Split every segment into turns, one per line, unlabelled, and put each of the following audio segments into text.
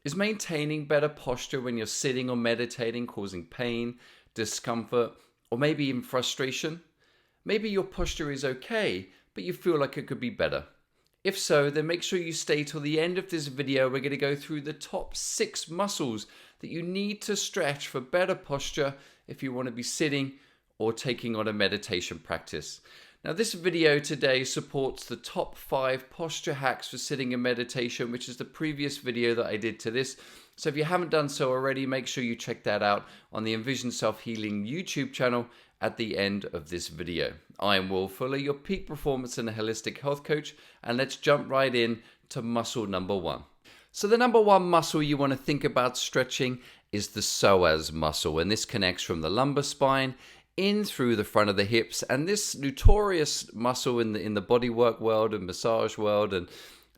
Is maintaining better posture when you're sitting or meditating causing pain, discomfort, or maybe even frustration? Maybe your posture is okay, but you feel like it could be better. If so, then make sure you stay till the end of this video. We're going to go through the top 6 muscles that you need to stretch for better posture if you want to be sitting or taking on a meditation practice. Now, this video today supports the top 5 posture hacks for sitting and meditation, which is the previous video that I did to this. So if you haven't done so already, make sure you check that out on the Envision Self-Healing YouTube channel at the end of this video. I am Will Fuller, your peak performance and a holistic health coach, and let's jump right in to muscle number 1. So the number 1 muscle you want to think about stretching is the psoas muscle, and this connects from the lumbar spine in through the front of the hips, and this notorious muscle in the bodywork world and massage world and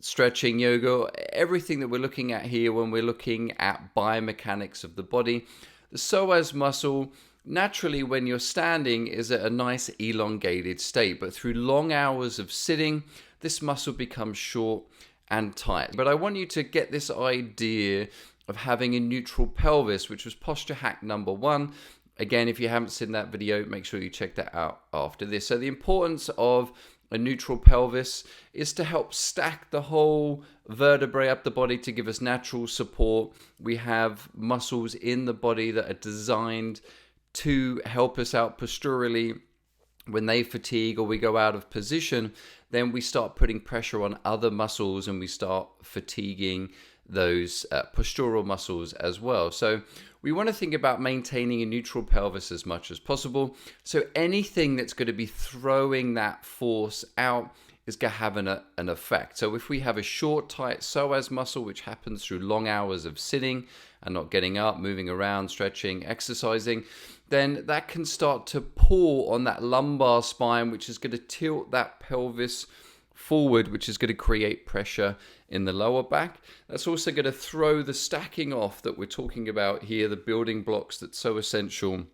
stretching, yoga, everything that we're looking at here when we're looking at biomechanics of the body. The psoas muscle, naturally when you're standing, is at a nice elongated state, but through long hours of sitting, this muscle becomes short and tight. But I want you to get this idea of having a neutral pelvis, which was posture hack number 1. Again, if you haven't seen that video, make sure you check that out after this. So the importance of a neutral pelvis is to help stack the whole vertebrae up the body to give us natural support. We have muscles in the body that are designed to help us out posturally. When they fatigue or we go out of position, then we start putting pressure on other muscles and we start fatiguing those postural muscles as well. So we want to think about maintaining a neutral pelvis as much as possible. So anything that's going to be throwing that force out is going to have an effect. So if we have a short, tight psoas muscle, which happens through long hours of sitting and not getting up, moving around, stretching, exercising, then that can start to pull on that lumbar spine, which is going to tilt that pelvis forward, which is going to create pressure in the lower back. That's also going to throw the stacking off that we're talking about here, the building blocks that's so essential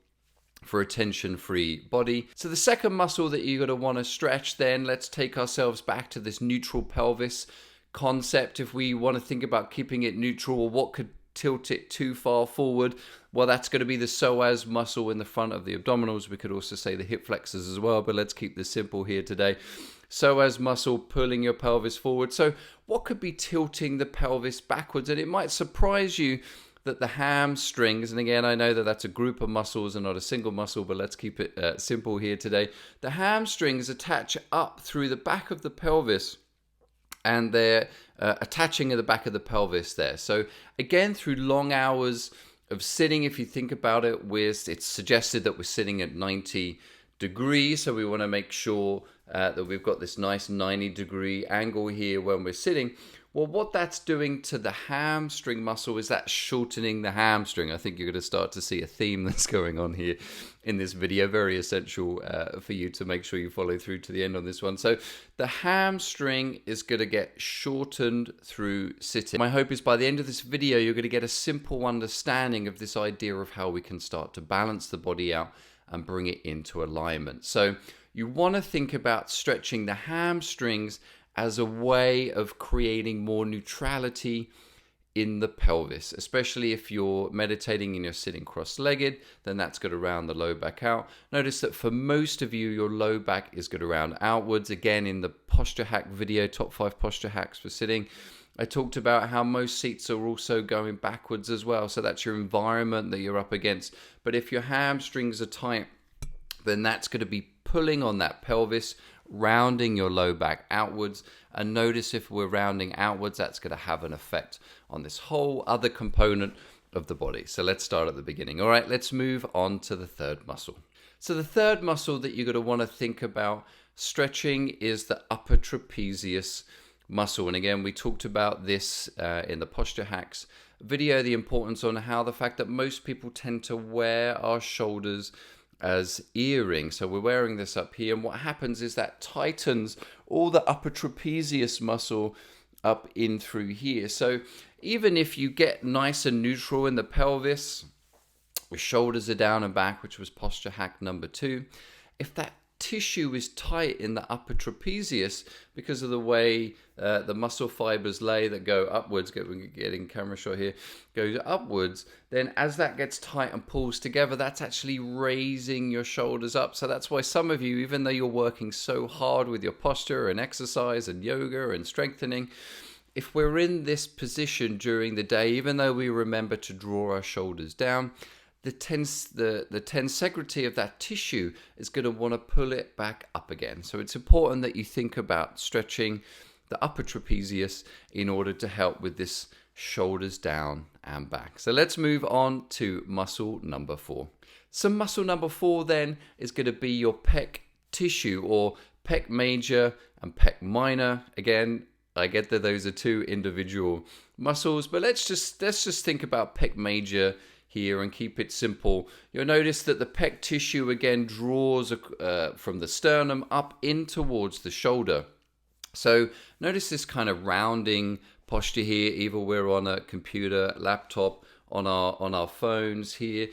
for a tension-free body. So the second muscle that you're going to want to stretch, then let's take ourselves back to this neutral pelvis concept. If we want to think about keeping it neutral, or what could tilt it too far forward, well, that's going to be the psoas muscle in the front of the abdominals. We could also say the hip flexors as well, but let's keep this simple here today. Psoas muscle pulling your pelvis forward. So what could be tilting the pelvis backwards? And it might surprise you that the hamstrings, and again, I know that that's a group of muscles and not a single muscle, but let's keep it simple here today. The hamstrings attach up through the back of the pelvis, and they're attaching at the back of the pelvis there. So again, through long hours of sitting, if you think about it, it's suggested that we're sitting at 90 degrees. So we want to make sure that we've got this nice 90-degree angle here when we're sitting. Well, what that's doing to the hamstring muscle is that shortening the hamstring. I think you're going to start to see a theme that's going on here in this video. Very essential for you to make sure you follow through to the end on this one. So the hamstring is going to get shortened through sitting. My hope is by the end of this video, you're going to get a simple understanding of this idea of how we can start to balance the body out and bring it into alignment. So you want to think about stretching the hamstrings as a way of creating more neutrality in the pelvis, especially if you're meditating and you're sitting cross-legged, then that's going to round the low back out. Notice that for most of you, your low back is going to round outwards. Again, in the posture hack video, top 5 posture hacks for sitting, I talked about how most seats are also going backwards as well. So that's your environment that you're up against. But if your hamstrings are tight, then that's going to be pulling on that pelvis, rounding your low back outwards. And notice if we're rounding outwards, that's going to have an effect on this whole other component of the body. So let's start at the beginning. All right, let's move on to the third muscle. So the third muscle that you're going to want to think about stretching is the upper trapezius muscle. And again, we talked about this in the posture hacks video, the importance on how the fact that most people tend to wear our shoulders as earrings. So we're wearing this up here, and what happens is that tightens all the upper trapezius muscle up in through here. So even if you get nice and neutral in the pelvis, your shoulders are down and back, which was posture hack number 2, if that tissue is tight in the upper trapezius because of the way the muscle fibers lay that go upwards, getting camera shot here, goes upwards, then as that gets tight and pulls together, that's actually raising your shoulders up. So that's why some of you, even though you're working so hard with your posture and exercise and yoga and strengthening, if we're in this position during the day, even though we remember to draw our shoulders down, the tensegrity of that tissue is going to want to pull it back up again. So it's important that you think about stretching the upper trapezius in order to help with this shoulders down and back. So let's move on to muscle number 4. So muscle number 4 then is going to be your pec tissue, or pec major and pec minor. Again, I get that those are two individual muscles, but let's just think about pec major here and keep it simple. You'll notice that the pec tissue again draws from the sternum up in towards the shoulder. So notice this kind of rounding posture here, either we're on a computer, laptop, on our phones here.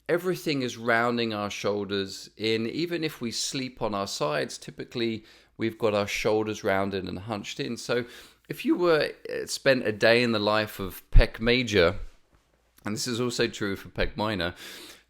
Everything is rounding our shoulders in. Even if we sleep on our sides, typically we've got our shoulders rounded and hunched in. So if you were spent a day in the life of pec major, and this is also true for pec minor,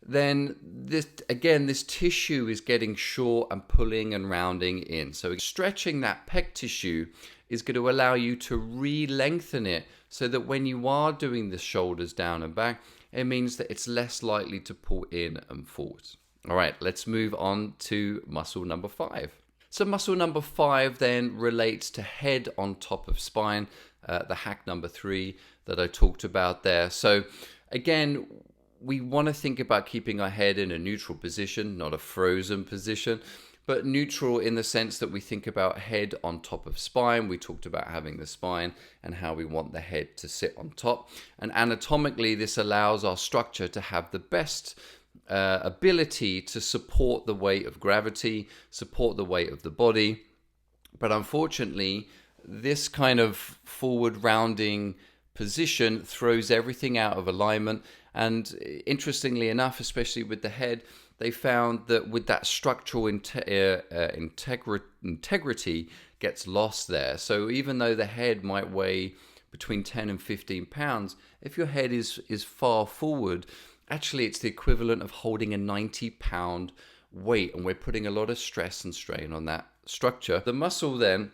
then this tissue is getting short and pulling and rounding in. So stretching that pec tissue is going to allow you to re-lengthen it so that when you are doing the shoulders down and back, it means that it's less likely to pull in and forward. All right, let's move on to muscle number 5. So muscle number 5 then relates to head on top of spine, the hack number 3 that I talked about there. So again, we want to think about keeping our head in a neutral position, not a frozen position, but neutral in the sense that we think about head on top of spine. We talked about having the spine and how we want the head to sit on top. And anatomically, this allows our structure to have the best ability to support the weight of gravity, support the weight of the body. But unfortunately, this kind of forward rounding position throws everything out of alignment. And interestingly enough, especially with the head, they found that with that structural integrity gets lost there. So even though the head might weigh between 10 and 15 pounds, if your head is far forward, actually it's the equivalent of holding a 90-pound weight, and we're putting a lot of stress and strain on that structure. The muscle then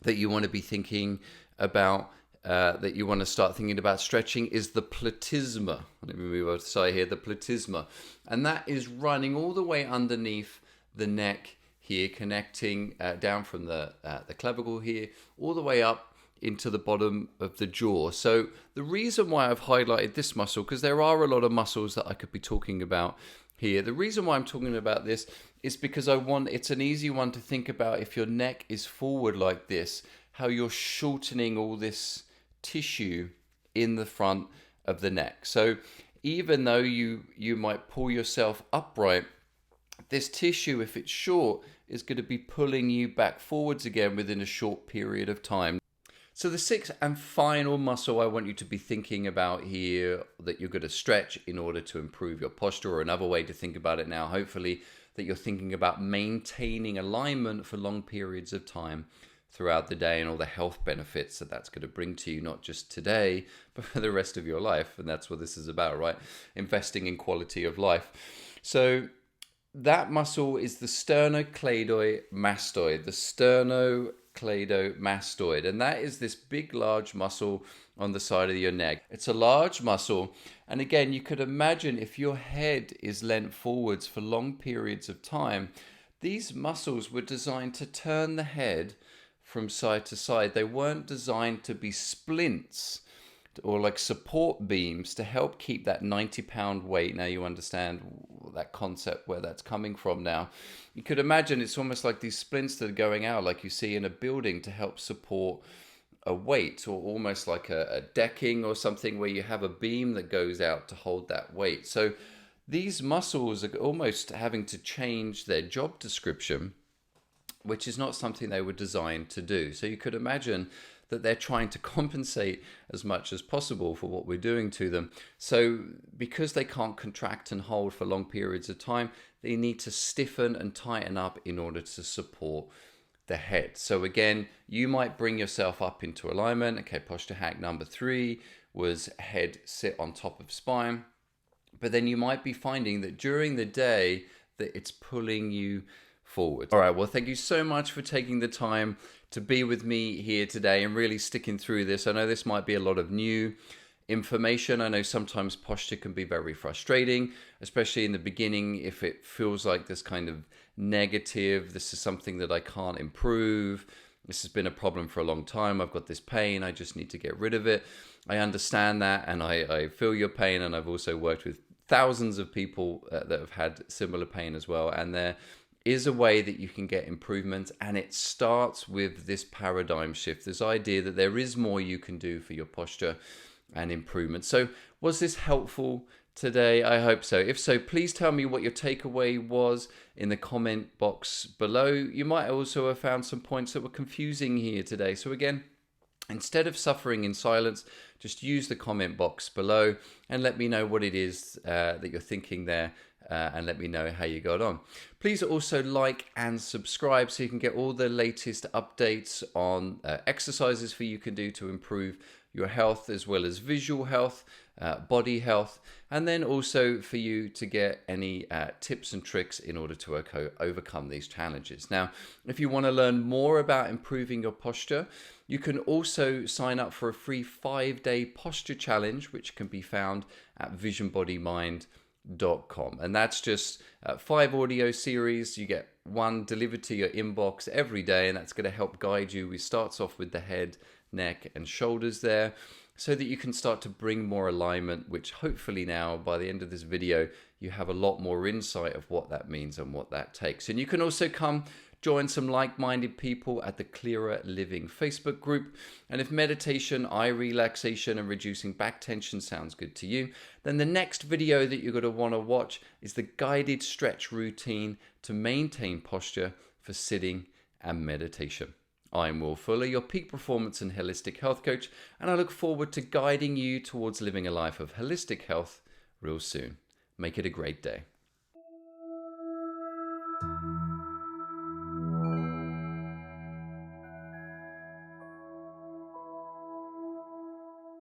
that you want to be thinking about, that you want to start thinking about stretching, is the platysma. Let me move over to the side here, the platysma. And that is running all the way underneath the neck here, connecting down from the clavicle here, all the way up into the bottom of the jaw. So the reason why I've highlighted this muscle, because there are a lot of muscles that I could be talking about here. The reason why I'm talking about this is because it's an easy one to think about. If your neck is forward like this, how you're shortening all this tissue in the front of the neck. So even though you might pull yourself upright, this tissue, if it's short, is going to be pulling you back forwards again within a short period of time. So the 6th and final muscle I want you to be thinking about here that you're going to stretch in order to improve your posture, or another way to think about it now, hopefully, that you're thinking about maintaining alignment for long periods of time throughout the day, and all the health benefits that that's going to bring to you, not just today, but for the rest of your life. And that's what this is about, right? Investing in quality of life. So that muscle is the SternoCleidoMastoid, the SternoCleidoMastoid. And that is this big, large muscle on the side of your neck. It's a large muscle. And again, you could imagine if your head is leant forwards for long periods of time, these muscles were designed to turn the head from side to side. They weren't designed to be splints or like support beams to help keep that 90-pound weight. Now you understand that concept, where that's coming from now. You could imagine it's almost like these splints that are going out like you see in a building to help support a weight, or almost like a decking or something where you have a beam that goes out to hold that weight. So these muscles are almost having to change their job description, which is not something they were designed to do. So you could imagine that they're trying to compensate as much as possible for what we're doing to them. So because they can't contract and hold for long periods of time, they need to stiffen and tighten up in order to support the head. So again, you might bring yourself up into alignment. Okay, posture hack number 3 was head sit on top of spine. But then you might be finding that during the day that it's pulling you forward. All right, well, thank you so much for taking the time to be with me here today and really sticking through this. I know this might be a lot of new information. I know sometimes posture can be very frustrating, especially in the beginning if it feels like this kind of negative, this is something that I can't improve. This has been a problem for a long time. I've got this pain. I just need to get rid of it. I understand that, and I feel your pain, and I've also worked with thousands of people that have had similar pain as well, and there is a way that you can get improvement, and it starts with this paradigm shift, this idea that there is more you can do for your posture and improvement. So was this helpful today? I hope so. If so, please tell me what your takeaway was in the comment box below. You might also have found some points that were confusing here today. So again, instead of suffering in silence, just use the comment box below and let me know what it is that you're thinking there, and let me know how you got on. Please also like and subscribe so you can get all the latest updates on exercises for you can do to improve your health, as well as visual health, body health, and then also for you to get any tips and tricks in order to overcome these challenges. Now, if you want to learn more about improving your posture, you can also sign up for a free 5-day posture challenge, which can be found at visionbodymind.com. And that's just 5 audio series. You get one delivered to your inbox every day, and that's going to help guide you. It starts off with the head, neck, and shoulders there, so that you can start to bring more alignment, which hopefully now by the end of this video you have a lot more insight of what that means and what that takes. And you can also come join some like-minded people at the Clearer Living Facebook group. And if meditation, eye relaxation, and reducing back tension sounds good to you, then the next video that you're going to want to watch is the guided stretch routine to maintain posture for sitting and meditation. I'm Will Fuller, your peak performance and holistic health coach, and I look forward to guiding you towards living a life of holistic health real soon. Make it a great day.